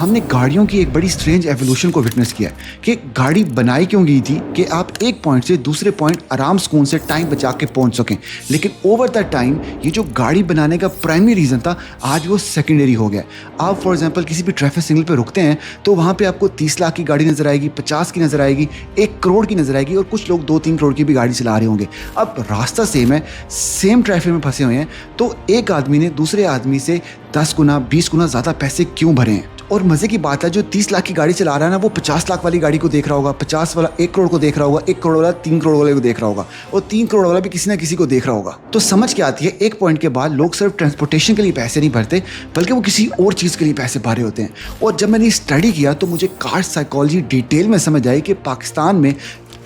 ہم نے گاڑیوں کی ایک بڑی اسٹرینج ایوولوشن کو وٹنس کیا ہے کہ گاڑی بنائی کیوں گئی تھی کہ آپ ایک پوائنٹ سے دوسرے پوائنٹ آرام سکون سے ٹائم بچا کے پہنچ سکیں، لیکن اوور دا ٹائم یہ جو گاڑی بنانے کا پرائمری ریزن تھا آج وہ سیکنڈری ہو گیا۔ آپ فار ایگزامپل کسی بھی ٹریفک سگنل پہ رکتے ہیں تو وہاں پہ آپ کو 30 لاکھ کی گاڑی نظر آئے گی، 50 کی نظر آئے گی، 1 کروڑ کی نظر آئے گی، اور کچھ لوگ 2-3 کروڑ کی بھی گاڑی چلا رہے ہوں گے۔ اب راستہ سیم ہے، سیم ٹریفک میں پھنسے ہوئے ہیں، تو ایک آدمی نے دوسرے آدمی سے 10 گنا 20 گنا زیادہ پیسے کیوں بھرے ہیں؟ اور مزے کی بات ہے جو 30 لاکھ کی گاڑی چلا رہا ہے نا، وہ 50 لاکھ والی گاڑی کو دیکھ رہا ہوگا، 50 والا 1 کروڑ کو دیکھ رہا ہوگا، 1 کروڑ والا 3 کروڑ والے کو دیکھ رہا ہوگا، اور 3 کروڑ والا بھی کسی نہ کسی کو دیکھ رہا ہوگا۔ تو سمجھ کے آتی ہے ایک پوائنٹ کے بعد لوگ صرف ٹرانسپورٹیشن کے لیے پیسے نہیں بھرتے بلکہ وہ کسی اور چیز کے لیے پیسے بھرے ہوتے ہیں۔ اور جب میں نے اسٹڈی کیا تو مجھے کار سائیکالوجی ڈیٹیل میں سمجھ آئی کہ پاکستان میں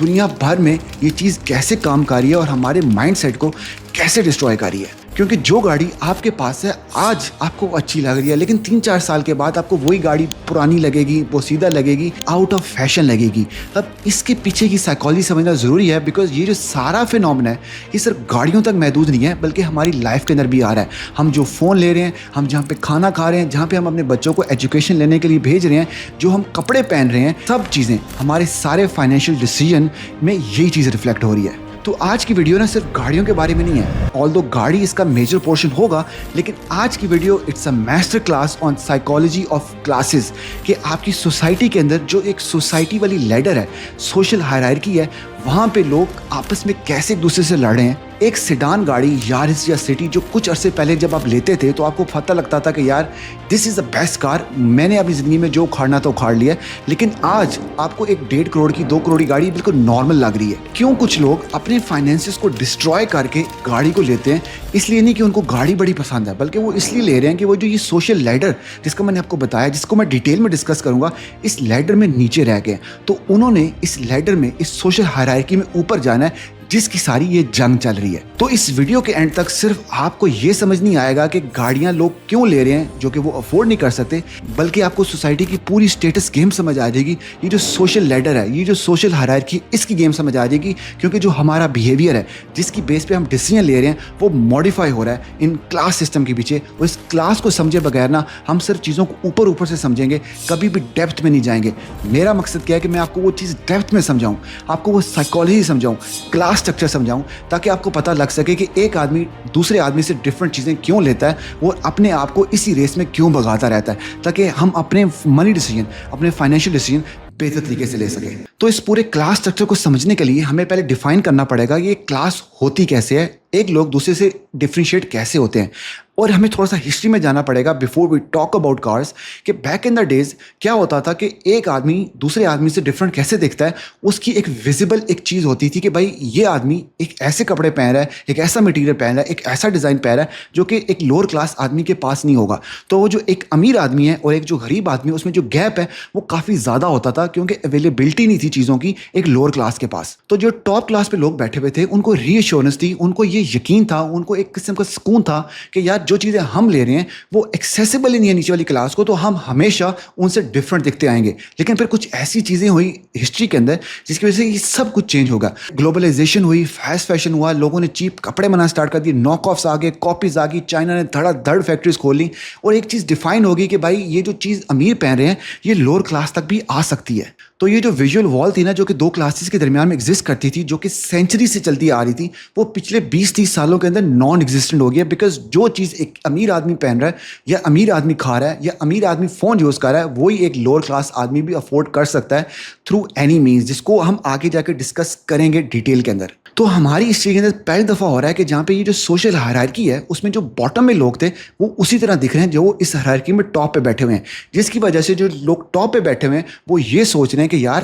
دنیا بھر میں یہ چیز کیسے کام کر رہی ہے اور ہمارے مائنڈ سیٹ کو کیسے ڈسٹروائے کر رہی ہے۔ کیونکہ جو گاڑی آپ کے پاس ہے آج آپ کو اچھی لگ رہی ہے، لیکن 3-4 سال کے بعد آپ کو وہی گاڑی پرانی لگے گی، بوسیدہ لگے گی، آؤٹ آف فیشن لگے گی۔ اب اس کے پیچھے کی سائیکالوجی سمجھنا ضروری ہے، بیکاز یہ جو سارا فینومنا ہے یہ صرف گاڑیوں تک محدود نہیں ہے بلکہ ہماری لائف کے اندر بھی آ رہا ہے۔ ہم جو فون لے رہے ہیں، ہم جہاں پہ کھانا کھا رہے ہیں، جہاں پہ ہم اپنے بچوں کو ایجوکیشن لینے کے لیے بھیج رہے ہیں، جو ہم کپڑے پہن رہے ہیں، سب چیزیں ہمارے سارے فائنینشیل ڈیسیجن میں یہی چیز ریفلیکٹ ہو رہی ہے۔ تو آج کی ویڈیو نا صرف گاڑیوں کے بارے میں نہیں ہے، آلدو گاڑی اس کا میجر پورشن ہوگا، لیکن آج کی video it's a master class on psychology of classes, کہ آپ کی سوسائٹی کے اندر جو ایک سوسائٹی والی لیڈر ہے، سوشل ہائرارکی ہے، وہاں پہ لوگ آپس میں کیسے ایک دوسرے سے لڑ رہے ہیں۔ ایک سیڈان گاڑی یارس یا سٹی جو کچھ عرصے پہلے جب آپ لیتے تھے تو آپ کو پتہ لگتا تھا کہ یار دس از دا بیسٹ کار، میں نے اپنی زندگی میں جو اکھاڑنا تھا اکھاڑ لیا، لیکن آج آپ کو ایک 1.5 کروڑ کی 2 کروڑ کی گاڑی بالکل نارمل لگ رہی ہے۔ کیوں کچھ لوگ اپنے فائنینسز کو ڈسٹروائے کر کے گاڑی کو لیتے ہیں؟ اس لیے نہیں کہ ان کو گاڑی بڑی پسند ہے، بلکہ وہ اس لیے لے رہے ہیں کہ وہ جو یہ سوشل لیڈر جس کا میں نے آپ کو بتایا، جس کو میں ڈیٹیل میں ڈسکس کروں گا، اس لیڈر میں نیچے رہ گئے، تو انہوں نے اس لیڈر میں اس سوشل ہائرارکی میں اوپر جانا ہے، جس کی ساری یہ جنگ چل رہی ہے۔ تو اس ویڈیو کے اینڈ تک صرف آپ کو یہ سمجھ نہیں آئے گا کہ گاڑیاں لوگ کیوں لے رہے ہیں جو کہ وہ افورڈ نہیں کر سکتے، بلکہ آپ کو سوسائٹی کی پوری اسٹیٹس گیم سمجھ آ جائے گی، یہ جو سوشل لیڈر ہے، یہ جو سوشل ہائرارکی، اس کی گیم سمجھ آ جائے گی، کیونکہ جو ہمارا بیہیویئر ہے، جس کی بیس پہ ہم ڈیسیجن لے رہے ہیں، وہ ماڈیفائی ہو رہا ہے ان کلاس سسٹم کے پیچھے۔ اور اس کلاس کو سمجھے بغیر نا ہم صرف چیزوں کو اوپر سے سمجھیں گے، کبھی بھی ڈیپتھ میں نہیں جائیں گے۔ میرا مقصد کیا ہے کہ میں آپ کو وہ چیز ڈیپتھ میں سمجھاؤں، آپ کو وہ سائیکالوجی سمجھاؤں، کلاس اسٹرکچر سمجھاؤں، تاکہ آپ کو پتہ لگ سکے کہ ایک آدمی دوسرے آدمی سے ڈفرینٹ چیزیں کیوں لیتا ہے، وہ اپنے آپ کو اسی ریس میں کیوں بھگاتا رہتا ہے، تاکہ ہم اپنے منی ڈیسیجن، اپنے فائنینشیل ڈیسیجن بہتر طریقے سے لے سکیں۔ تو اس پورے کلاس اسٹرکچر کو سمجھنے کے لیے ہمیں پہلے ڈیفائن کرنا پڑے گا یہ کلاس ہوتی کیسے ہے، ایک لوگ دوسرے سے ڈفرینشیٹ کیسے ہوتے ہیں، اور ہمیں تھوڑا سا ہسٹری میں جانا پڑے گا before we talk about cars, کہ بیک ان دا ڈیز کیا ہوتا تھا کہ ایک آدمی دوسرے آدمی سے ڈفرینٹ کیسے دیکھتا ہے، اس کی ایک ویزیبل ایک چیز ہوتی تھی کہ بھائی یہ آدمی ایک ایسے کپڑے پہن رہا ہے، ایک ایسا مٹیریل پہن رہا ہے، ایک ایسا ڈیزائن پہن رہا ہے جو کہ ایک لوور کلاس آدمی کے پاس نہیں ہوگا۔ تو وہ جو ایک امیر آدمی ہے اور ایک جو غریب آدمی ہے، اس میں جو گیپ ہے وہ کافی زیادہ ہوتا تھا، کیونکہ اویلیبلٹی نہیں تھی چیزوں کی ایک لوور کلاس کے پاس۔ تو جو ٹاپ کلاس پہ لوگ بیٹھے ہوئے تھے ان کو ری ایشورنس تھی، ان کو یہ یقین تھا، ان کو ایک قسم کا سکون تھا کہ یار جو چیزیں ہم لے رہے ہیں وہ ایکسیسیبل ہی نہیں ہے نیچے والی کلاس کو، تو ہم ہمیشہ ان سے ڈفرینٹ دکھتے آئیں گے۔ لیکن پھر کچھ ایسی چیزیں ہوئی ہسٹری کے اندر جس کی وجہ سے یہ سب کچھ چینج ہوگا۔ گلوبلائزیشن ہوئی، فاسٹ فیشن ہوا، لوگوں نے چیپ کپڑے بنانا اسٹارٹ کر دیے، ناک آفس آ گئے، کاپیز آ گئی، چائنا نے دھڑا دھڑ فیکٹریز کھول لی، اور ایک چیز ڈیفائن ہوگی کہ بھائی یہ جو چیز امیر پہن رہے ہیں یہ لوور کلاس تک بھی آ سکتی ہے۔ تو یہ جو ویژول وال تھی نا، جو کہ 2 کلاسز کے درمیان میں ایگزسٹ کرتی تھی، جو کہ سینچری سے چلتی آ رہی تھی، وہ پچھلے 20-30 سالوں کے اندر نان ایگزسٹنٹ ہو گیا، بیکاز جو چیز ایک امیر آدمی پہن رہا ہے یا امیر آدمی کھا رہا ہے یا امیر آدمی فون یوز کر رہا ہے، وہی ایک لوور کلاس آدمی بھی افورڈ کر سکتا ہے تھرو اینی مینز، جس کو ہم آگے جا کے ڈسکس کریں گے ڈیٹیل کے اندر۔ تو ہماری ہسٹری کے اندر پہلی دفعہ ہو رہا ہے کہ جہاں پہ یہ جو سوشل ہائرارکی ہے اس میں جو باٹم میں لوگ تھے وہ اسی طرح دکھ رہے ہیں جو وہ اس ہائرارکی میں ٹاپ پہ بیٹھے ہوئے ہیں، جس کی وجہ سے جو لوگ ٹاپ پہ بیٹھے ہوئے ہیں وہ یہ سوچ رہے ہیں کہ یار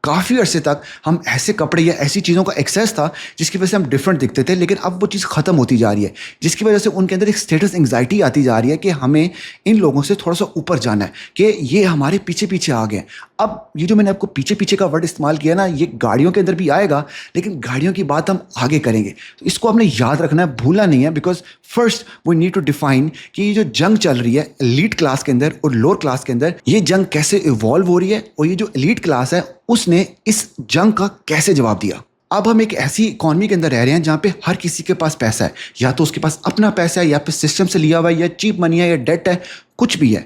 کافی عرصے تک ہم ایسے کپڑے یا ایسی چیزوں کا ایکسیس تھا جس کی وجہ سے ہم ڈفرینٹ دکھتے تھے، لیکن اب وہ چیز ختم ہوتی جا رہی ہے، جس کی وجہ سے ان کے اندر ایک اسٹیٹس انگزائٹی آتی جا رہی ہے کہ ہمیں ان لوگوں سے تھوڑا سا اوپر جانا ہے، کہ یہ ہمارے پیچھے پیچھے آ گئے۔ اب یہ جو میں نے آپ کو پیچھے پیچھے کا ورڈ استعمال کیا نا، یہ گاڑیوں کے اندر بھی آئے گا، لیکن گاڑیوں کی بات ہم آگے کریں گے، تو اس کو ہم نے یاد رکھنا ہے، بھولنا نہیں ہے، because first we need to define کہ یہ جو جنگ چل رہی ہے ایلیٹ کلاس کے اندر اور لوور کلاس کے اندر، یہ جنگ کیسے ایوالو ہو رہی ہے، اور یہ جو ایلیٹ کلاس ہے اس نے اس جنگ کا کیسے جواب دیا۔ اب ہم ایک ایسی اکانومی کے اندر رہ رہے ہیں جہاں پہ ہر کسی کے پاس پیسہ ہے، یا تو اس کے پاس اپنا پیسہ ہے، یا پھر سسٹم سے لیا ہوا ہے، یا چیپ منی ہے، یا ڈیٹ ہے، کچھ بھی ہے۔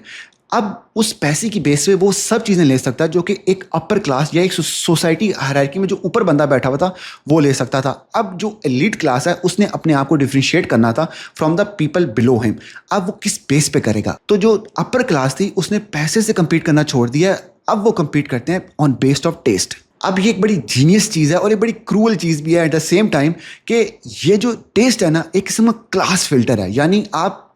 اب اس پیسے کی بیس پہ وہ سب چیزیں لے سکتا ہے جو کہ ایک اپر کلاس یا ایک سوسائٹی ہائرارکی میں جو اوپر بندہ بیٹھا ہوا تھا وہ لے سکتا تھا. اب جو ایلیٹ کلاس ہے اس نے اپنے آپ کو ڈیفرینشیٹ کرنا تھا فرام دا پیپل بلو ہم. اب وہ کس بیس پہ کرے گا؟ تو جو اپر کلاس تھی اس نے پیسے سے کمپیٹ کرنا چھوڑ دیا. اب وہ کمپیٹ کرتے ہیں آن بیسڈ آف ٹیسٹ. اب یہ ایک بڑی جینیس چیز ہے اور یہ بڑی کرول چیز بھی ہے ایٹ دا سیم ٹائم کہ یہ جو ٹیسٹ ہے نا ایک قسم کا کلاس فلٹر ہے. یعنی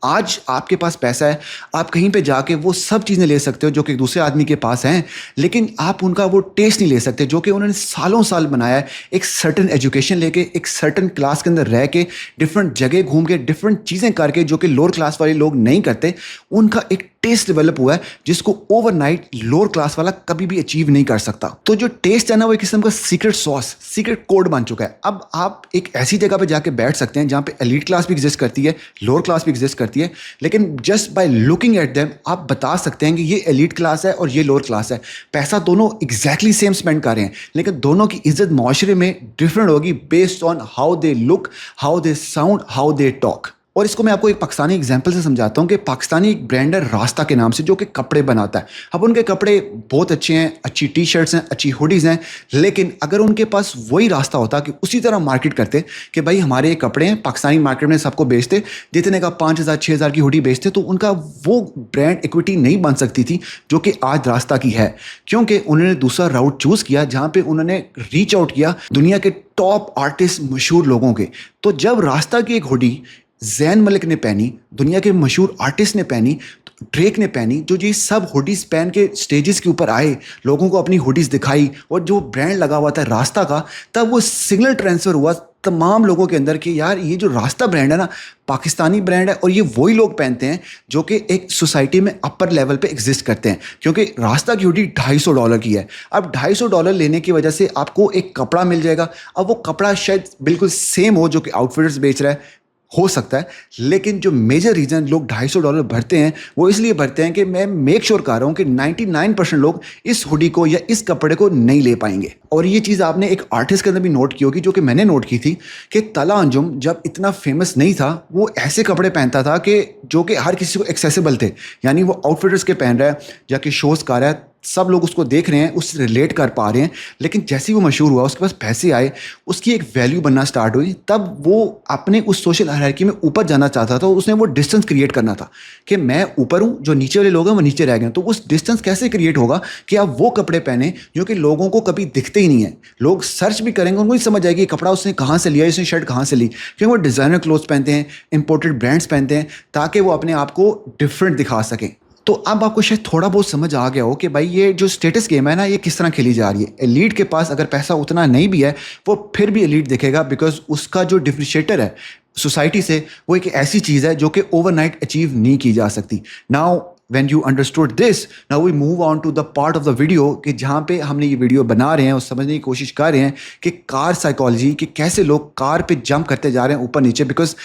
آج آپ کے پاس پیسہ ہے, آپ کہیں پہ جا کے وہ سب چیزیں لے سکتے ہو جو کہ دوسرے آدمی کے پاس ہیں, لیکن آپ ان کا وہ ٹیسٹ نہیں لے سکتے جو کہ انہوں نے سالوں سال بنایا ہے. ایک سرٹن ایجوکیشن لے کے, ایک سرٹن کلاس کے اندر رہ کے, ڈفرینٹ جگہ گھوم کے, ڈفرینٹ چیزیں کر کے جو کہ لوور کلاس والے لوگ نہیں کرتے. ان کا ایک ٹیسٹ ڈیولپ ہوا ہے جس کو اوور نائٹ لوور کلاس والا کبھی بھی اچیو نہیں کر سکتا. تو جو ٹیسٹ ہے نا وہ ایک قسم کا سیکرٹ ساس, سیکرٹ کوڈ بن چکا ہے. اب آپ ایک ایسی جگہ پہ جا کے بیٹھ سکتے ہیں جہاں پہ ایلیٹ کلاس بھی ایگزسٹ کرتی ہے, لوور کلاس بھی ایگزسٹ کرتی ہے, لیکن just by looking at them آپ بتا سکتے ہیں کہ یہ ایلیٹ کلاس ہے اور یہ لوور کلاس ہے. پیسہ دونوں ایگزیکٹلی سیم اسپینڈ کر رہے ہیں, لیکن دونوں کی عزت معاشرے میں ڈفرینٹ ہوگی based on how they look, how they sound, how they talk. اور اس کو میں آپ کو ایک پاکستانی ایگزامپل سے سمجھاتا ہوں کہ پاکستانی ایک برانڈ ہے راستہ کے نام سے جو کہ کپڑے بناتا ہے. اب ان کے کپڑے بہت اچھے ہیں, اچھی ٹی شرٹس ہیں, اچھی ہوڈیز ہیں, لیکن اگر ان کے پاس وہی راستہ ہوتا کہ اسی طرح مارکیٹ کرتے کہ بھائی ہمارے یہ کپڑے ہیں پاکستانی مارکیٹ میں سب کو بیچتے, جتنے کا 5,000 6,000 کی ہوڈی بیچتے, تو ان کا وہ برانڈ ایکویٹی نہیں بن سکتی تھی جو کہ آج راستہ کی ہے, کیونکہ انہوں نے دوسرا راؤٹ چوز کیا جہاں پہ انہوں نے ریچ آؤٹ کیا دنیا کے ٹاپ آرٹسٹ مشہور لوگوں کے. تو جب راستہ کی ایک ہوڈی زین ملک نے پہنی, دنیا کے مشہور آرٹسٹ نے پہنی, ڈریک نے پہنی, جو یہ سب ہوڈیز پہن کے سٹیجز کے اوپر آئے, لوگوں کو اپنی ہوڈیز دکھائی اور جو برانڈ لگا ہوا تھا راستہ کا, تب وہ سگنل ٹرانسفر ہوا تمام لوگوں کے اندر کہ یار یہ جو راستہ برانڈ ہے نا پاکستانی برانڈ ہے, اور یہ وہی لوگ پہنتے ہیں جو کہ ایک سوسائٹی میں اپر لیول پہ ایگزسٹ کرتے ہیں. کیونکہ راستہ کی ہوڈی $250 کی ہے. اب $250 لینے کی وجہ سے آپ کو ایک کپڑا مل جائے گا. اب وہ کپڑا شاید بالکل سیم ہو جو کہ آؤٹ فٹرز بیچ رہا ہے, ہو سکتا ہے, لیکن جو میجر ریزن لوگ $250 بھرتے ہیں وہ اس لیے بھرتے ہیں کہ میں میک شور کر رہا ہوں کہ 99% لوگ اس ہوڈی کو یا اس کپڑے کو نہیں لے پائیں گے. اور یہ چیز آپ نے ایک آرٹسٹ کے اندر بھی نوٹ کی ہوگی جو کہ میں نے نوٹ کی تھی کہ تلا انجم جب اتنا فیمس نہیں تھا وہ ایسے کپڑے پہنتا تھا کہ جو کہ ہر کسی کو ایکسیسیبل تھے. یعنی وہ آؤٹ فٹرز کے پہن رہا ہے, جا کے شوز کر رہا ہے, سب لوگ اس کو دیکھ رہے ہیں, اس سے ریلیٹ کر پا رہے ہیں, لیکن جیسے وہ مشہور ہوا, اس کے پاس پیسے آئے, اس کی ایک ویلیو بننا سٹارٹ ہوئی, تب وہ اپنے اس سوشل ہائرارکی میں اوپر جانا چاہتا تھا. اس نے وہ ڈسٹینس کریٹ کرنا تھا کہ میں اوپر ہوں, جو نیچے والے لوگ ہیں وہ نیچے رہ گئے. تو اس ڈسٹینس کیسے کریٹ ہوگا کہ آپ وہ کپڑے پہنیں جو کہ لوگوں کو کبھی دکھتے ہی نہیں ہیں. لوگ سرچ بھی کریں گے, ان کو ہی سمجھ آئے گی یہ کپڑا اس نے کہاں سے لیا, اس نے شرٹ کہاں سے لی, کیونکہ وہ ڈیزائنر کلوتھس پہنتے ہیں, امپورٹڈ برانڈس پہنتے ہیں, تاکہ وہ اپنے آپ کو ڈفرینٹ دکھا سکیں. تو اب آپ کو شاید تھوڑا بہت سمجھ آ گیا ہو کہ بھائی یہ جو اسٹیٹس گیم ہے نا یہ کس طرح کھیلی جا رہی ہے. ایلیٹ کے پاس اگر پیسہ اتنا نہیں بھی ہے وہ پھر بھی ایلیٹ دکھے گا, بیکاز اس کا جو ڈفرینشیٹر ہے سوسائٹی سے وہ ایک ایسی چیز ہے جو کہ اوور نائٹ اچیو نہیں کی جا سکتی. Now when you understood this, now we move on to the part of the video کہ جہاں پہ ہم نے یہ ویڈیو بنا رہے ہیں اور سمجھنے کی کوشش کر رہے ہیں کہ کار سائیکالوجی, کہ کیسے لوگ کار پہ جمپ کرتے جا رہے ہیں اوپر نیچے. بیکاز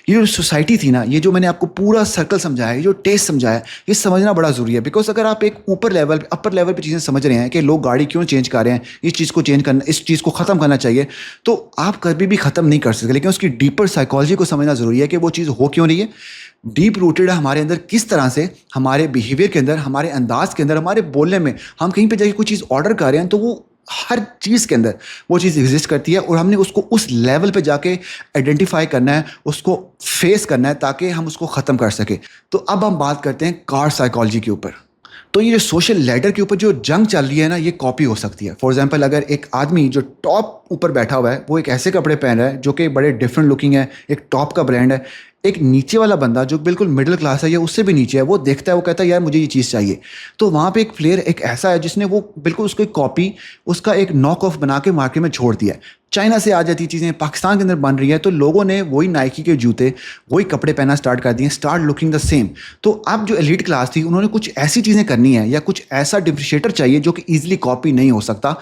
یہ جو سوسائٹی تھی نا, یہ جو میں نے آپ کو پورا سرکل سمجھایا, یہ جو ٹیسٹ سمجھایا, یہ سمجھنا بڑا ضروری ہے. بیکاز اگر آپ ایک اوپر لیول اپر لیول پہ چیزیں سمجھ رہے ہیں کہ لوگ گاڑی کیوں چینج کر رہے ہیں, اس چیز کو چینج کرنا, اس چیز کو ختم کرنا چاہیے, تو آپ کبھی بھی ختم نہیں کر سکتے. لیکن اس کی ڈیپر سائیکالوجی کو سمجھنا ضروری ہے کہ وہ چیز ہو کیوں رہی ہے, ڈیپ روٹیڈ ہے ہمارے اندر, کس طرح سے ہمارے بیہیویئر کے اندر, ہمارے انداز کے اندر, ہمارے بولنے میں. ہم کہیں پہ جا کے کوئی چیز آرڈر کر رہے ہیں تو وہ ہر چیز کے اندر وہ چیز ایگزسٹ کرتی ہے, اور ہم نے اس کو اس لیول پہ جا کے آئیڈینٹیفائی کرنا ہے, اس کو فیس کرنا ہے تاکہ ہم اس کو ختم کر سکیں. تو اب ہم بات کرتے ہیں کار سائیکالوجی کے اوپر. تو یہ جو سوشل لیڈر کے اوپر جو جنگ چل رہی ہے نا, یہ کاپی ہو سکتی ہے. فار ایگزامپل اگر ایک آدمی جو ٹاپ اوپر بیٹھا ہوا ہے وہ ایک ایسے کپڑے پہن رہا ہے جو کہ بڑے ڈفرینٹ لکنگ ہے, ایک ٹاپ کا برانڈ ہے, ایک نیچے والا بندہ جو بالکل مڈل کلاس ہے یا اس سے بھی نیچے ہے, وہ دیکھتا ہے, وہ کہتا ہے یار مجھے یہ چیز چاہیے. تو وہاں پہ ایک پلیئر ایک ایسا ہے جس نے وہ بالکل اس کو ایک کاپی, اس کا ایک ناک آف بنا کے مارکیٹ میں چھوڑ دیا ہے. چائنا سے آ جاتی چیزیں پاکستان کے اندر بن رہی ہے, تو لوگوں نے وہی نائکی کے جوتے, وہی کپڑے پہننا سٹارٹ کر دیے, اسٹارٹ لکنگ دا سیم. تو اب جو ایلیٹ کلاس تھی انہوں نے کچھ ایسی چیزیں کرنی ہے یا کچھ ایسا ڈفرینشیٹر چاہیے جو کہ ایزیلی کاپی نہیں ہو سکتا,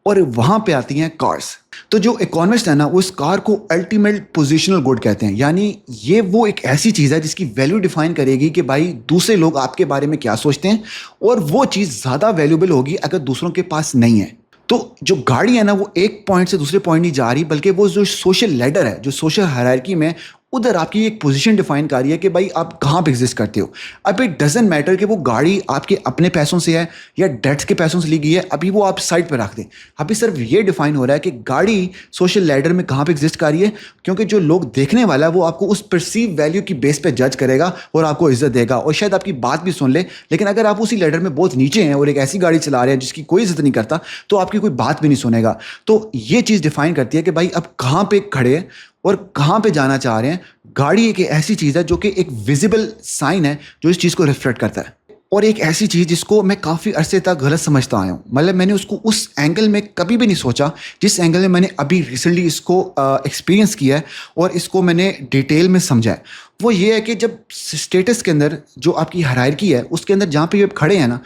اور وہاں پہ آتی ہیں کارس. تو جو اکانومسٹ ہے نا وہ اس کار کو الٹیمیٹ پوزیشنل گڈ کہتے ہیں. یعنی یہ وہ ایک ایسی چیز ہے جس کی ویلیو ڈیفائن کرے گی کہ بھائی دوسرے لوگ آپ کے بارے میں کیا سوچتے ہیں, اور وہ چیز زیادہ ویلیوبل ہوگی اگر دوسروں کے پاس نہیں ہے. تو جو گاڑی ہے نا وہ ایک پوائنٹ سے دوسرے پوائنٹ نہیں جا رہی, بلکہ وہ جو سوشل لیڈر ہے, جو سوشل ہائرارکی میں ادھر آپ کی ایک پوزیشن ڈیفائن کر رہی ہے کہ بھائی آپ کہاں پہ ایگزسٹ کرتے ہو. اب اٹ ڈزنٹ میٹر کہ وہ گاڑی آپ کے اپنے پیسوں سے ہے یا ڈیٹس کے پیسوں سے لی گئی ہے, ابھی وہ آپ سائڈ پہ رکھ دیں. ابھی صرف یہ ڈیفائن ہو رہا ہے کہ گاڑی سوشل لیڈر میں کہاں پہ ایگزسٹ کر رہی ہے, کیونکہ جو لوگ دیکھنے والا ہے وہ آپ کو اس پرسیو ویلیو کی بیس پہ جج کرے گا اور آپ کو عزت دے گا اور شاید آپ کی بات بھی سن لے. لیکن اگر آپ اسی لیڈر میں بہت نیچے ہیں اور ایک ایسی گاڑی چلا رہے ہیں جس کی کوئی عزت نہیں کرتا, تو آپ کی کوئی بات بھی نہیں سنے گا. تو یہ چیز ڈیفائن کرتی ہے کہ بھائی آپ کہاں پہ کھڑے اور کہاں پہ جانا چاہ رہے ہیں. گاڑی ایک ایسی چیز ہے جو کہ ایک ویزیبل سائن ہے جو اس چیز کو ریفلیکٹ کرتا ہے. اور ایک ایسی چیز جس کو میں کافی عرصے تک غلط سمجھتا آیا ہوں, مطلب میں نے اس کو اس اینگل میں کبھی بھی نہیں سوچا جس اینگل میں نے ابھی ریسنٹلی اس کو ایکسپیرینس کیا ہے اور اس کو میں نے ڈیٹیل میں سمجھا ہے. وہ یہ ہے کہ جب اسٹیٹس کے اندر جو آپ کی ہائرارکی ہے اس کے اندر جہاں پہ آپ کھڑے ہیں نا,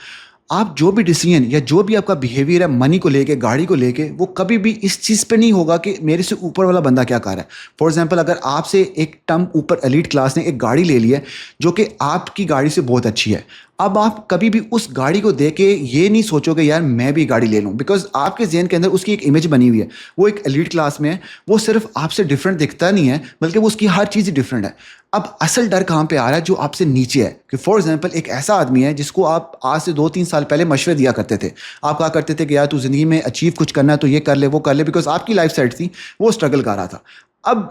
آپ جو بھی ڈیسیجن یا جو بھی آپ کا بیہیویئر ہے منی کو لے کے, گاڑی کو لے کے, وہ کبھی بھی اس چیز پہ نہیں ہوگا کہ میرے سے اوپر والا بندہ کیا کر رہا ہے. فار ایگزامپل اگر آپ سے ایک ٹرم اوپر ایلیٹ کلاس نے ایک گاڑی لے لی ہے جو کہ آپ کی گاڑی سے بہت اچھی ہے, اب آپ کبھی بھی اس گاڑی کو دیکھ کے یہ نہیں سوچو گے یار میں بھی گاڑی لے لوں, بیکاز آپ کے ذہن کے اندر اس کی ایک امیج بنی ہوئی ہے. وہ ایک ایلیٹ کلاس میں ہے, وہ صرف آپ سے ڈفرینٹ دکھتا نہیں ہے بلکہ وہ اس کی ہر چیز ہی ڈفرینٹ ہے. اب اصل ڈر کہاں پہ آ رہا ہے, جو آپ سے نیچے ہے. کہ فار ایگزامپل ایک ایسا آدمی ہے جس کو آپ آج سے 2-3 سال پہلے مشورے دیا کرتے تھے, آپ کہا کرتے تھے کہ یار تو زندگی میں اچیو کچھ کرنا ہے تو یہ کر لے وہ کر لے, بیکاز آپ کی لائف سیٹ تھی, وہ اسٹرگل کر رہا تھا. اب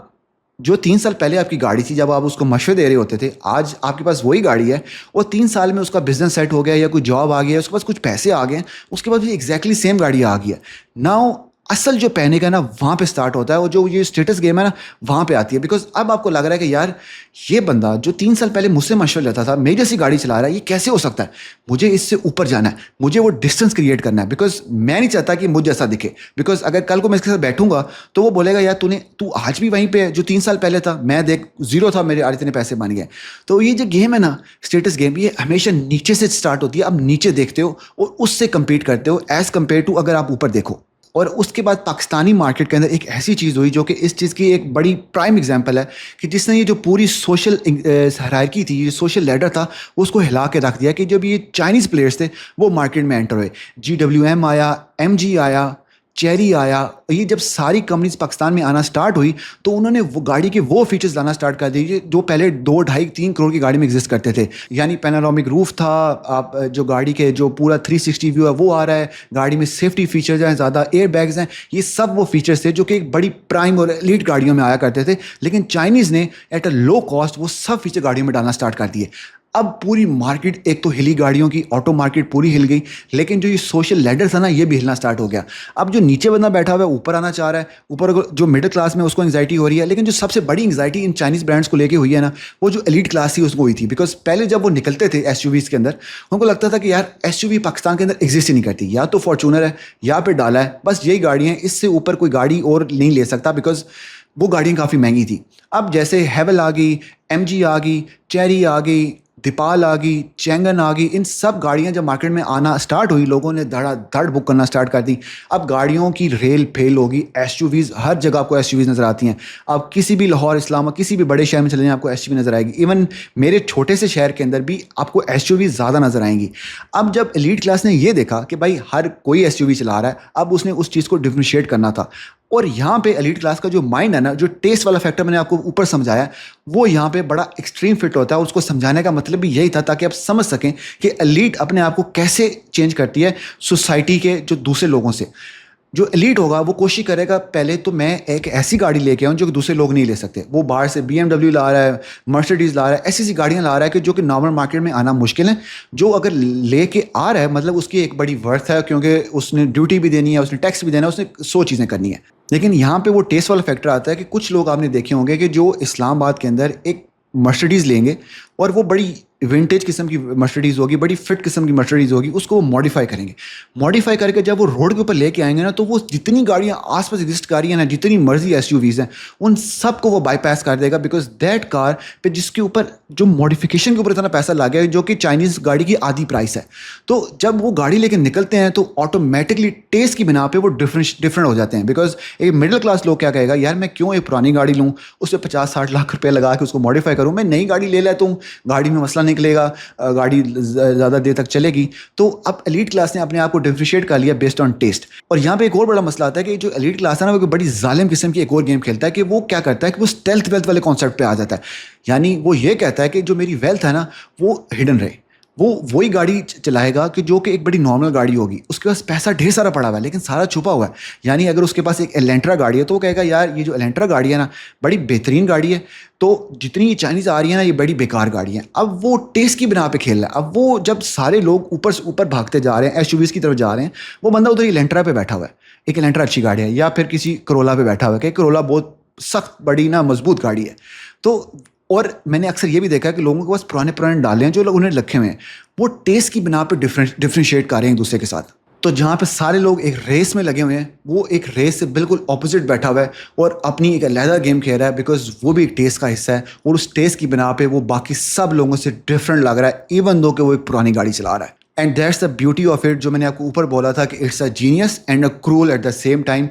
جو 3 سال پہلے آپ کی گاڑی تھی جب آپ اس کو مشورے دے رہے ہوتے تھے, آج آپ کے پاس وہی گاڑی ہے اور 3 سال میں اس کا بزنس سیٹ ہو گیا یا کوئی جاب آ گیا, اس کے پاس کچھ پیسے آ گئے, اس کے بعد بھی ایگزیکٹلی سیم گاڑی آ گئی ہے. ناؤ اصل جو پہنے کا نا وہاں پہ سٹارٹ ہوتا ہے, اور جو یہ اسٹیٹس گیم ہے نا وہاں پہ آتی ہے. بیکاز اب آپ کو لگ رہا ہے کہ یار یہ بندہ جو 3 سال پہلے مجھ سے مشورہ لیتا تھا میری جیسی گاڑی چلا رہا ہے, یہ کیسے ہو سکتا ہے, مجھے اس سے اوپر جانا ہے, مجھے وہ ڈسٹینس کریٹ کرنا ہے. بیکاز میں نہیں چاہتا کہ مجھ جیسا دکھے, بیکاز اگر کل کو میں اس کے ساتھ بیٹھوں گا تو وہ بولے گا یار تو آج بھی وہیں پہ جو 3 سال پہلے تھا, میں دیکھ زیرو تھا, میرے آج اتنے پیسے بن گئے. تو یہ جو گیم ہے نا اسٹیٹس گیم, یہ ہمیشہ نیچے سے اسٹارٹ ہوتی ہے. اب نیچے دیکھتے ہو اور اس سے کمپیٹ کرتے ہو ایز کمپیئر ٹو اگر آپ اوپر دیکھو. اور اس کے بعد پاکستانی مارکیٹ کے اندر ایک ایسی چیز ہوئی جو کہ اس چیز کی ایک بڑی پرائم ایگزامپل ہے کہ جس نے یہ جو پوری سوشل ہائرارکی تھی, یہ سوشل لیڈر تھا, اس کو ہلا کے رکھ دیا. کہ جب یہ چائنیز پلیئرس تھے وہ مارکیٹ میں انٹر ہوئے, GWM آیا, MG آیا, چیری آیا, یہ جب ساری کمپنیز پاکستان میں آنا سٹارٹ ہوئی تو انہوں نے وہ گاڑی کے وہ فیچرز لانا سٹارٹ کر دیے جو پہلے 2-2.5-3 کروڑ کی گاڑی میں ایگزسٹ کرتے تھے. یعنی پینورامک روف تھا, آپ جو گاڑی کے جو پورا 360 ویو ہے وہ آ رہا ہے, گاڑی میں سیفٹی فیچرز ہیں, زیادہ ایئر بیگز ہیں, یہ سب وہ فیچرز تھے جو کہ ایک بڑی پرائم اور ایلیٹ گاڑیوں میں آیا کرتے تھے. لیکن چائنیز نے ایٹ اے لو کاسٹ وہ سب فیچر گاڑیوں میں ڈالنا سٹارٹ کر دیے. اب پوری مارکیٹ, ایک تو ہلی گاڑیوں کی آٹو مارکیٹ پوری ہل گئی, لیکن جو یہ سوشل لیڈر تھا نا یہ بھی ہلنا سٹارٹ ہو گیا. اب جو نیچے بندہ بیٹھا ہوا ہے اوپر آنا چاہ رہا ہے, اوپر جو مڈل کلاس میں اس کو انگزائٹی ہو رہی ہے. لیکن جو سب سے بڑی انگزائٹی ان چائنیز برانڈس کو لے کے ہوئی ہے نا, وہ جو ایلیٹ کلاس تھی اس کو ہوئی تھی. بیکاز پہلے جب وہ نکلتے تھے SUVs کے اندر, ان کو لگتا تھا کہ یار SUV پاکستان کے اندر ایگزسٹ ہی نہیں کرتی, یا تو فارچونر ہے یا پھر ڈالا ہے, بس یہی گاڑیاں ہیں, اس سے اوپر کوئی گاڑی اور نہیں لے سکتا, بیکاز وہ گاڑیاں کافی مہنگی تھی. اب جیسے ہیول آ گئی, MG آ گئی, چیری آ گئی, دیپال آ گئی, چینگن آ گئی, ان سب گاڑیاں جب مارکیٹ میں آنا سٹارٹ ہوئی لوگوں نے دھڑا دھڑ بک کرنا سٹارٹ کر دی. اب گاڑیوں کی ریل پھیل ہوگی, SUVs ہر جگہ آپ کو SUVs نظر آتی ہیں. آپ کسی بھی لاہور, اسلام آباد, کسی بھی بڑے شہر میں چلے جائیں آپ کو SUV نظر آئے گی. ایون میرے چھوٹے سے شہر کے اندر بھی آپ کو SUVs زیادہ نظر آئیں گی. اب جب ایلیٹ کلاس نے یہ دیکھا کہ بھائی ہر کوئی SUV چلا رہا ہے, اب اس نے اس چیز کو ڈفرینشیٹ کرنا تھا. اور یہاں پہ ایلیٹ کلاس کا جو مائنڈ ہے نا, جو ٹیسٹ والا فیکٹر میں نے آپ کو اوپر سمجھایا, وہ یہاں پہ بڑا ایکسٹریم فٹ ہوتا ہے. اس کو سمجھانے کا مطلب بھی یہی تھا تاکہ آپ سمجھ سکیں کہ ایلیٹ اپنے آپ کو کیسے چینج کرتی ہے سوسائٹی کے جو دوسرے لوگوں سے. جو ایلیٹ ہوگا وہ کوشش کرے گا پہلے تو میں ایک ایسی گاڑی لے کے آؤں جو کہ دوسرے لوگ نہیں لے سکتے. وہ باہر سے BMW لا رہا ہے, مرسیڈیز لا رہا ہے, ایسی گاڑیاں لا رہا ہے کہ جو کہ نارمل مارکیٹ میں آنا مشکل ہے. جو اگر لے کے آ رہا ہے مطلب اس کی ایک بڑی ورتھ ہے, کیونکہ اس نے ڈیوٹی بھی دینی ہے, اس نے ٹیکس بھی دینا ہے, اس نے 100 چیزیں کرنی ہے. لیکن یہاں پہ وہ ٹیسٹ والا فیکٹر آتا ہے کہ کچھ لوگ آپ نے دیکھے ہوں گے کہ جو اسلام آباد کے اندر ایک مرسیڈیز لیں گے اور وہ بڑی ونٹیج قسم کی مرسیڈیز ہوگی, بڑی فٹ قسم کی مرسیڈیز ہوگی, اس کو وہ ماڈیفائی کریں گے. ماڈیفائی کر کے جب وہ روڈ کے اوپر لے کے آئیں گے نا, تو وہ جتنی گاڑیاں آس پاس ایگزسٹ کر رہی ہیں نا, جتنی مرضی SUVs ہیں, ان سب کو وہ بائی پاس کر دے گا. بیکاز دیٹ کار پہ جس کے اوپر جو ماڈیفیکیشن کے اوپر اتنا پیسہ لگا ہے جو کہ چائنیز گاڑی کی آدھی پرائس ہے, تو جب وہ گاڑی لے کے نکلتے ہیں تو آٹومیٹکلی ٹیسٹ کی بنا پہ وہ ڈفرینٹ ہو جاتے ہیں. بیکاز ایک مڈل کلاس لوگ کیا کہے گا, یار میں کیوں ایک پرانی گاڑی لوں, اس پہ 50-60 لاکھ روپے لگا کے اس کو ماڈیفائی کروں, میں نئی گاڑی لے لیتا ہوں, گاڑی میں مسئلہ نکلے گا, گاڑی زیادہ دیر تک چلے گی. تو اب ایلیٹ کلاس نے اپنے آپ کو ڈفریشیٹ کر لیا بیسڈ آن ٹیسٹ. اور یہاں پہ ایک اور بڑا مسئلہ آتا ہے کہ جو ایلیٹ کلاس ہے نا وہ بڑی ظالم قسم کی ایک اور گیم کھیلتا ہے کہ وہ کیا کرتا ہے کہ وہ اسٹیلتھ ویلتھ والے کانسیپٹ پہ آ جاتا ہے. یعنی وہ یہ کہتا ہے کہ جو میری ویلتھ ہے نا وہ ہڈن رہے, وہ وہی گاڑی چلائے گا کہ جو کہ ایک بڑی نارمل گاڑی ہوگی, اس کے پاس پیسہ ڈھیر سارا پڑا ہوا ہے لیکن سارا چھپا ہوا ہے. یعنی اگر اس کے پاس ایک ایلینٹرا گاڑی ہے تو وہ کہے گا یار یہ جو ایلینٹرا گاڑی ہے نا بڑی بہترین گاڑی ہے, تو جتنی یہ چائنیز آ رہی ہے نا یہ بڑی بیکار گاڑی ہے. اب وہ ٹیسٹ کی بنا پہ کھیل رہا ہے. اب وہ جب سارے لوگ اوپر سے اوپر بھاگتے جا رہے ہیں ایس یو ویز کی طرف جا رہے ہیں, وہ بندہ ادھر ایلینٹرا پہ بیٹھا ہوا ہے, ایک ایلینٹرا اچھی گاڑی ہے, یا پھر کسی کرولا پہ بیٹھا ہوا ہے کہ کرولا بہت سخت بڑی نا مضبوط گاڑی ہے. تو اور میں نے اکثر یہ بھی دیکھا کہ لوگوں کے پاس پرانے ڈالے ہیں جو لوگ انہیں رکھے ہوئے ہیں, وہ ٹیسٹ کی بنا پہ ڈفرینشیٹ کر رہے ہیں ایک دوسرے کے ساتھ. تو جہاں پہ سارے لوگ ایک ریس میں لگے ہوئے ہیں, وہ ایک ریس سے بالکل اپوزٹ بیٹھا ہوا ہے اور اپنی ایک علیحدہ گیم کھیل رہا ہے, بیکاز وہ بھی ایک ٹیسٹ کا حصہ ہے اور اس ٹیسٹ کی بنا پہ وہ باقی سب لوگوں سے ڈفرینٹ لگ رہا ہے, ایون دو کہ وہ ایک پرانی گاڑی چلا رہا ہے. And that's the beauty of it, جو میں نے آپ کو اوپر بولا تھا کہ it's a genius and a cruel at the same time.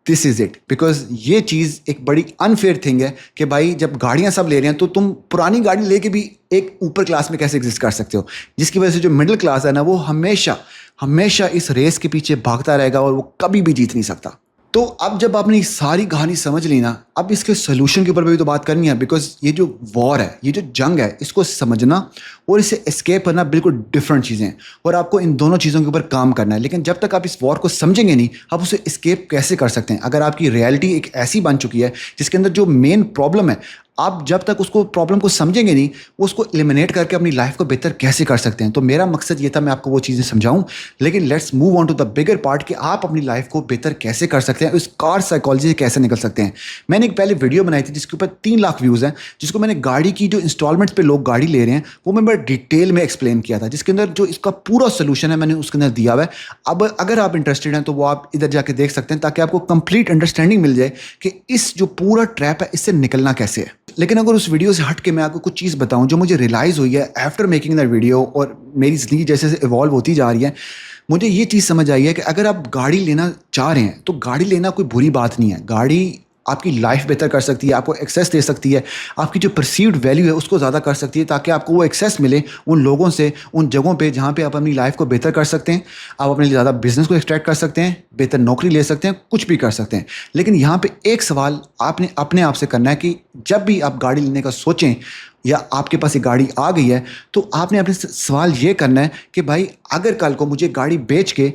This is it, because یہ چیز ایک بڑی انفیئر تھنگ ہے کہ بھائی جب گاڑیاں سب لے رہے ہیں تو تم پرانی گاڑی لے کے بھی ایک اوپر کلاس میں کیسے ایگزسٹ کر سکتے ہو, جس کی وجہ سے جو مڈل کلاس ہے نا وہ ہمیشہ اس ریس کے پیچھے بھاگتا رہے گا اور وہ کبھی بھی جیت نہیں سکتا. تو اب جب آپ نے ساری کہانی سمجھ لی نا, اب اس کے سولوشن کے اوپر بھی تو بات کرنی ہے, بیکاز یہ جو وار ہے, یہ جو جنگ ہے, اس کو سمجھنا اور اسے اسکیپ کرنا بالکل ڈفرینٹ چیزیں ہیں, اور آپ کو ان دونوں چیزوں کے اوپر کام کرنا ہے. لیکن جب تک آپ اس وار کو سمجھیں گے نہیں, آپ اسے اسکیپ کیسے کر سکتے ہیں؟ اگر آپ کی ریئلٹی ایک ایسی بن چکی ہے جس کے اندر جو مین پرابلم ہے, آپ جب تک اس کو پرابلم کو سمجھیں گے نہیں, وہ اس کو ایلیمنیٹ کر کے اپنی لائف کو بہتر کیسے کر سکتے ہیں. تو میرا مقصد یہ تھا میں آپ کو وہ چیزیں سمجھاؤں, لیکن let's move on to the bigger part کہ آپ اپنی لائف کو بہتر کیسے کر سکتے ہیں, اس کار سائیکالوجی سے کیسے نکل سکتے ہیں. میں نے ایک پہلے ویڈیو بنائی تھی جس کے اوپر 3 لاکھ ویوز ہیں, جس کو میں نے گاڑی کی جو انسٹالمنٹس پہ لوگ گاڑی لے رہے ہیں وہ میں بڑا ڈیٹیل میں ایکسپلین کیا تھا, جس کے اندر جو اس کا پورا سولوشن ہے میں نے اس کے اندر دیا ہوا ہے. اب اگر آپ انٹرسٹیڈ ہیں تو وہ آپ ادھر جا کے دیکھ سکتے ہیں, تاکہ آپ کو کمپلیٹ انڈرسٹینڈنگ مل جائے کہ اس جو پورا ٹریپ ہے اس سے نکلنا کیسے ہے. لیکن اگر اس ویڈیو سے ہٹ کے میں آپ کو کچھ چیز بتاؤں جو مجھے ریلائز ہوئی ہے آفٹر میکنگ دیٹ ویڈیو, اور میری زندگی جیسے ایوالو ہوتی جا رہی ہے, مجھے یہ چیز سمجھ آئی ہے کہ اگر آپ گاڑی لینا چاہ رہے ہیں تو گاڑی لینا کوئی بری بات نہیں ہے. گاڑی آپ کی لائف بہتر کر سکتی ہے, آپ کو ایکسیس دے سکتی ہے, آپ کی جو پرسیوڈ ویلیو ہے اس کو زیادہ کر سکتی ہے, تاکہ آپ کو وہ ایکسیس ملے ان لوگوں سے, ان جگہوں پہ جہاں پہ آپ اپنی لائف کو بہتر کر سکتے ہیں. آپ اپنے لیے زیادہ بزنس کو ایکسٹریکٹ کر سکتے ہیں, بہتر نوکری لے سکتے ہیں, کچھ بھی کر سکتے ہیں. لیکن یہاں پہ ایک سوال آپ نے اپنے آپ سے کرنا ہے کہ جب بھی آپ گاڑی لینے کا سوچیں یا آپ کے پاس یہ گاڑی آ گئی ہے, تو آپ نے اپنے سوال یہ کرنا ہے کہ بھائی اگر کل کو مجھے گاڑی بیچ کے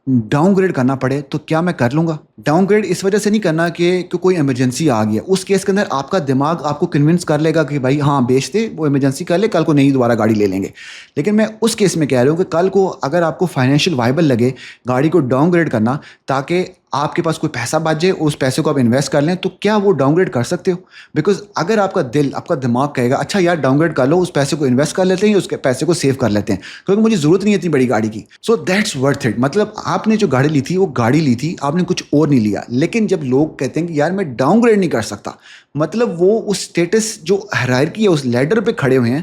ڈاؤن گریڈ کرنا پڑے تو کیا میں کر لوں گا؟ ڈاؤن گریڈ اس وجہ سے نہیں کرنا کہ کوئی ایمرجنسی آ گئی ہے. اس کیس کے اندر آپ کا دماغ آپ کو کنونس کر لے گا کہ بھائی ہاں بیچ دے, وہ ایمرجنسی کر لے, کل کو نہیں دوبارہ گاڑی لے لیں گے. لیکن میں اس کیس میں کہہ رہا ہوں کہ کل کو اگر آپ کو فائنینشیل وائبل لگے گاڑی کو ڈاؤن گریڈ کرنا, تاکہ آپ کے پاس کوئی پیسہ بچ جائے اور اس پیسے کو آپ انویسٹ کر لیں, تو کیا وہ ڈاؤن گریڈ کر سکتے ہو؟ بیکاز اگر آپ کا دل, آپ کا دماغ کہے گا اچھا یار ڈاؤن گریڈ کر لو, اس پیسے کو انویسٹ کر لیتے ہیں, اس کے پیسے کو سیو کر لیتے ہیں کیونکہ مجھے ضرورت نہیں ہے اتنی بڑی گاڑی کی, سو دیٹس ورتھ اٹ. مطلب آپ نے جو گاڑی لی تھی وہ گاڑی لی تھی, آپ نے کچھ اور نہیں لیا. لیکن جب لوگ کہتے ہیں کہ یار میں ڈاؤن گریڈ نہیں کر سکتا, مطلب وہ اس اسٹیٹس جو ہائرارکی ہے اس لیڈر پہ کھڑے ہوئے ہیں,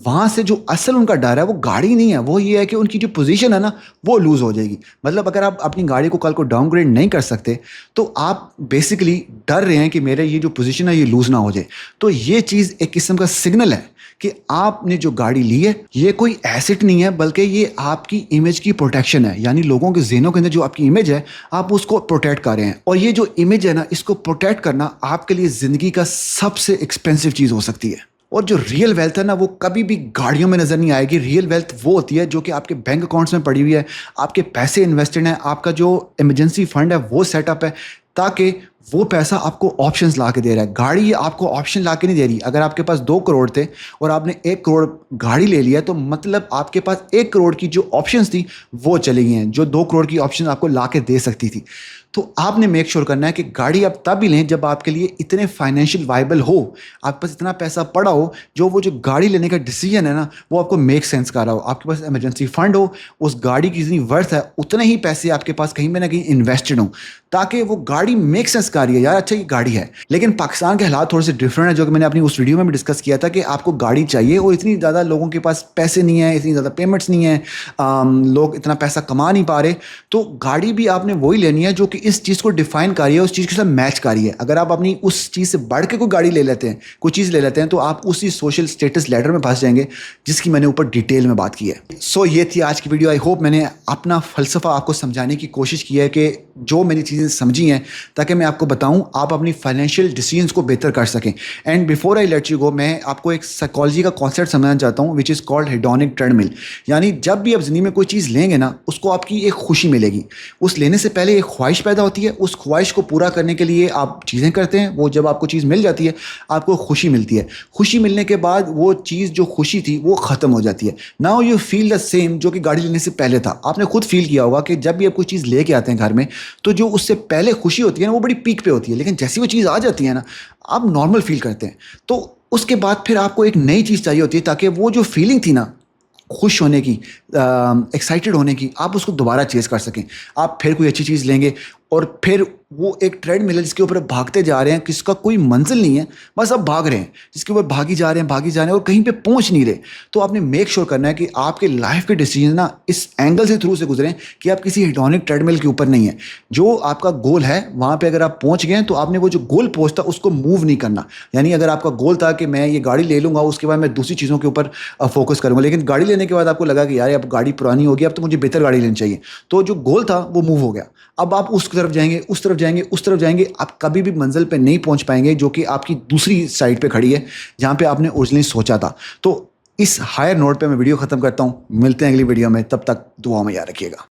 وہاں سے جو اصل ان کا ڈر ہے وہ گاڑی نہیں ہے, وہ یہ ہے کہ ان کی جو پوزیشن ہے نا وہ لوز ہو جائے گی. مطلب اگر آپ اپنی گاڑی کو کل کو ڈاؤن گریڈ نہیں کر سکتے تو آپ بیسیکلی ڈر رہے ہیں کہ میرے یہ جو پوزیشن ہے یہ لوز نہ ہو جائے. تو یہ چیز ایک قسم کا سگنل ہے کہ آپ نے جو گاڑی لی ہے یہ کوئی ایسٹ نہیں ہے, بلکہ یہ آپ کی امیج کی پروٹیکشن ہے. یعنی لوگوں کے ذہنوں کے اندر جو آپ کی امیج ہے آپ اس کو پروٹیکٹ کر رہے ہیں, اور یہ جو امیج ہے نا اس کو پروٹیکٹ کرنا آپ کے لیے زندگی کا سب سے ایکسپینسو چیز ہو سکتی ہے. اور جو ریئل ویلتھ ہے نا وہ کبھی بھی گاڑیوں میں نظر نہیں آئے گی. ریئل ویلتھ وہ ہوتی ہے جو کہ آپ کے بینک اکاؤنٹس میں پڑی ہوئی ہے, آپ کے پیسے انویسٹڈ ہیں, آپ کا جو ایمرجنسی فنڈ ہے وہ سیٹ اپ ہے, تاکہ وہ پیسہ آپ کو آپشنز لا کے دے رہا ہے. گاڑی آپ کو آپشن لا کے نہیں دے رہی. اگر آپ کے پاس 2 کروڑ تھے اور آپ نے 1 کروڑ گاڑی لے لیا تو مطلب آپ کے پاس 1 کروڑ کی جو آپشنز تھی وہ چلی گئی ہیں, جو 2 کروڑ کی آپشن آپ کو لا کے دے سکتی تھی. تو آپ نے میک شور کرنا ہے کہ گاڑی آپ تب ہی لیں جب آپ کے لیے اتنے فائنینشیل وائبل ہو, آپ کے پاس اتنا پیسہ پڑا ہو, وہ جو گاڑی لینے کا ڈیسیجن ہے نا وہ آپ کو میک سینس کر رہا ہو, آپ کے پاس ایمرجنسی فنڈ ہو, اس گاڑی کی جتنی ورتھ ہے اتنے ہی پیسے آپ کے پاس کہیں نہ کہیں انویسٹڈ ہوں, تاکہ وہ گاڑی میک سینس کر رہی ہے یار, اچھا یہ گاڑی ہے. لیکن پاکستان کے حالات تھوڑے سے ڈفرینٹ ہیں, جو کہ میں نے اپنی اس ویڈیو میں بھی ڈسکس کیا تھا کہ آپ کو گاڑی چاہیے اور اتنی زیادہ لوگوں کے پاس پیسے نہیں ہیں, اتنی زیادہ پیمنٹس نہیں ہیں, لوگ اتنا پیسہ کما نہیں پا رہے. تو گاڑی بھی آپ نے وہی لینی ہے جو کہ اس چیز کو ڈیفائن کر رہی ہے, اس چیز کے ساتھ میچ کر رہی ہے. اگر آپ اپنی اس چیز سے بڑھ کے کوئی گاڑی لے لیتے ہیں, کوئی چیز لے لیتے ہیں, تو آپ اسی سوشل اسٹیٹس لیڈر میں پھنس جائیں گے جس کی میں نے اوپر ڈیٹیل میں بات کی ہے. سو یہ تھی آج کی ویڈیو. آئی ہوپ میں نے اپنا فلسفہ آپ کو سمجھانے کی کوشش کی ہے کہ جو میری چیزیں سمجھی ہیں تاکہ میں آپ کو بتاؤں آپ اپنی فائنینشیل ڈیسیژنس کو بہتر کر سکیں. And before I let you go, میں آپ کو ایک سائیکالوجی کا کانسیپٹ سمجھانا چاہتا ہوں وچ از کالڈ ہیڈونک ٹریڈ مل. یعنی جب بھی آپ زندگی میں کوئی چیز لیں گے نا, اس کو آپ کی ایک خوشی ملے گی. اس لینے سے پہلے ایک خواہش پیدا ہوتی ہے, اس خواہش کو پورا کرنے کے لیے آپ چیزیں کرتے ہیں, وہ جب آپ کو چیز مل جاتی ہے آپ کو خوشی ملتی ہے. خوشی ملنے کے بعد وہ چیز جو خوشی تھی وہ ختم ہو جاتی ہے. Now you feel the same جو کہ گاڑی لینے سے پہلے تھا. آپ نے خود فیل کیا ہوگا کہ جب بھی آپ کوئی چیز لے کے آتے ہیں گھر میں, تو جو اس سے پہلے خوشی ہوتی ہے نا وہ بڑی پیک پہ ہوتی ہے, لیکن جیسی وہ چیز آ جاتی ہے نا آپ نارمل فیل کرتے ہیں. تو اس کے بعد پھر آپ کو ایک نئی چیز چاہیے ہوتی ہے تاکہ وہ جو فیلنگ تھی نا خوش ہونے کی, ایکسائٹیڈ ہونے کی, آپ اس کو دوبارہ چیز کر سکیں. آپ پھر کوئی اچھی چیز لیں گے اور پھر وہ ایک ٹریڈ مل ہے جس کے اوپر بھاگتے جا رہے ہیں, کس کا کوئی منزل نہیں ہے, بس آپ بھاگ رہے ہیں, جس کے اوپر بھاگی جا رہے ہیں اور کہیں پہ پہنچ نہیں رہے. تو آپ نے میک شور کرنا ہے کہ آپ کے لائف کے ڈیسیجن نا اس اینگل سے تھرو سے گزریں کہ آپ کسی ہیڈونک ٹریڈ مل کے اوپر نہیں ہیں. جو آپ کا گول ہے وہاں پہ اگر آپ پہنچ گئے تو آپ نے وہ جو گول پوسٹ تھا اس کو موو نہیں کرنا. یعنی اگر آپ کا گول تھا کہ میں یہ گاڑی لے لوں گا, اس کے بعد میں دوسری چیزوں کے اوپر فوکس کروں گا, لیکن گاڑی لینے کے بعد آپ کو لگا کہ یار اب گاڑی پرانی ہوگی, اب تو مجھے بہتر گاڑی لینی چاہیے, تو جو گول تھا وہ موو ہو گیا. اب آپ اس طرف جائیں گے, اس طرف جائیں گے, اس طرف جائیں گے, آپ کبھی بھی منزل پہ نہیں پہنچ پائیں گے جو کہ آپ کی دوسری سائڈ پہ کھڑی ہے جہاں پہ آپ نے اوریجنلی سوچا تھا. تو اس ہائر نوٹ پہ میں ویڈیو ختم کرتا ہوں. ملتے ہیں اگلی ویڈیو میں, تب تک دعاؤں میں یاد رکھیے گا.